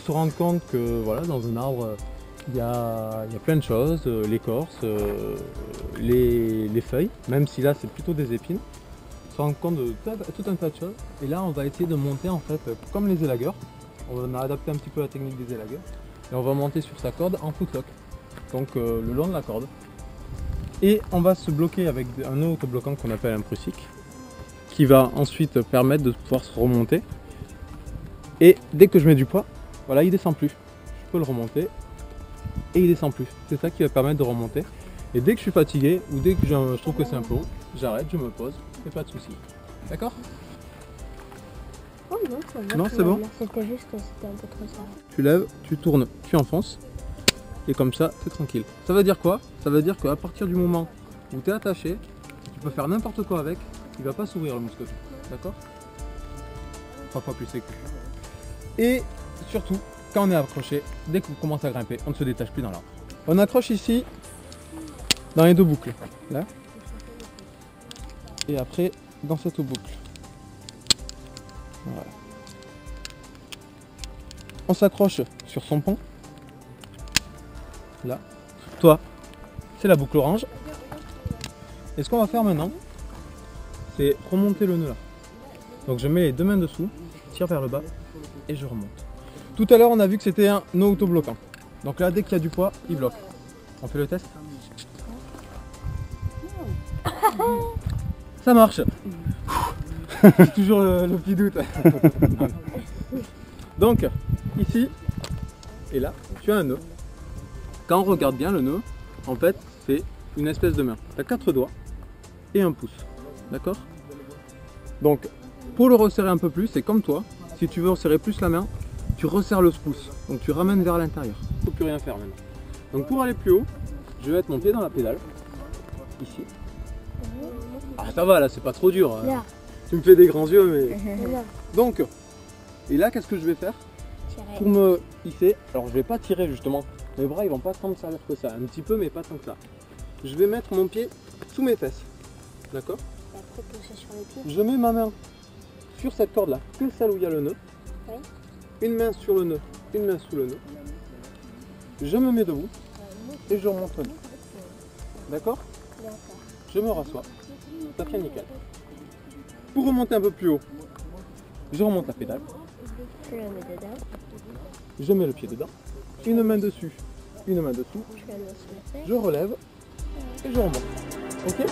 se rendre compte que voilà, dans un arbre, il y a plein de choses, l'écorce, les feuilles, même si là c'est plutôt des épines. Se rendre compte de tout un tas de choses. Et là on va essayer de monter en fait comme les élagueurs. On a adapté un petit peu la technique des élagueurs. Et on va monter sur sa corde en footlock. Donc le long de la corde. Et on va se bloquer avec un nœud autobloquant qu'on appelle un prussique, qui va ensuite permettre de pouvoir se remonter. Et dès que je mets du poids, voilà, il descend plus. Je peux le remonter et il descend plus. C'est ça qui va permettre de remonter. Et dès que je suis fatigué ou dès que je trouve que c'est un peu haut, j'arrête, je me pose et pas de souci. D'accord? Oh non, ça va. Non, c'est bon. C'était juste que c'était un peu trop ça. Tu lèves, tu tournes, tu enfonces. Et comme ça, c'est tranquille. Ça veut dire quoi? Ça veut dire qu'à partir du moment où tu es attaché, tu peux faire n'importe quoi avec, il va pas s'ouvrir le mousqueton. D'accord? 3 fois plus sécu. Et surtout, quand on est accroché, dès qu'on commence à grimper, on ne se détache plus dans l'arbre. On accroche ici, dans les deux boucles. Là. Et après, dans cette boucle. Voilà. On s'accroche sur son pont. Là. Toi, c'est la boucle orange. Et ce qu'on va faire maintenant, c'est remonter le nœud là. Donc je mets les deux mains dessous, tire vers le bas et je remonte. Tout à l'heure on a vu que c'était un nœud auto-bloquant. Donc là dès qu'il y a du poids, il bloque. On fait le test? Ça marche. C'est toujours le petit doute. Donc ici et là, tu as un nœud. Quand on regarde bien le nœud, en fait c'est une espèce de main. Tu as 4 doigts et un pouce. D'accord? Donc pour le resserrer un peu plus, c'est comme toi. Si tu veux resserrer plus la main, tu resserres le pouce. Donc tu ramènes vers l'intérieur. Il ne faut plus rien faire maintenant. Donc pour aller plus haut, je vais mettre mon pied dans la pédale. Ici. Ah ça va là, c'est pas trop dur. Là. Tu me fais des grands yeux mais... Là. Donc, et là qu'est-ce que je vais faire? Pour me hisser, alors je vais pas tirer justement. Mes bras ils vont pas tant me servir que ça. Un petit peu mais pas tant que ça. Je vais mettre mon pied sous mes fesses. D'accord? Après pousser sur les pieds. Je mets ma main sur cette corde là, que celle où il y a le nœud. Oui. Une main sur le nœud, une main sous le nœud. Je me mets debout et je remonte le nœud. D'accord? D'accord. Je me rassois. Ça fait nickel. Pour remonter un peu plus haut, je remonte la pédale. Je le mets dedans. Je mets le pied dedans. Une main dessus, une main dessous. Je le mets sur la tête. Je relève et je remonte. Ok?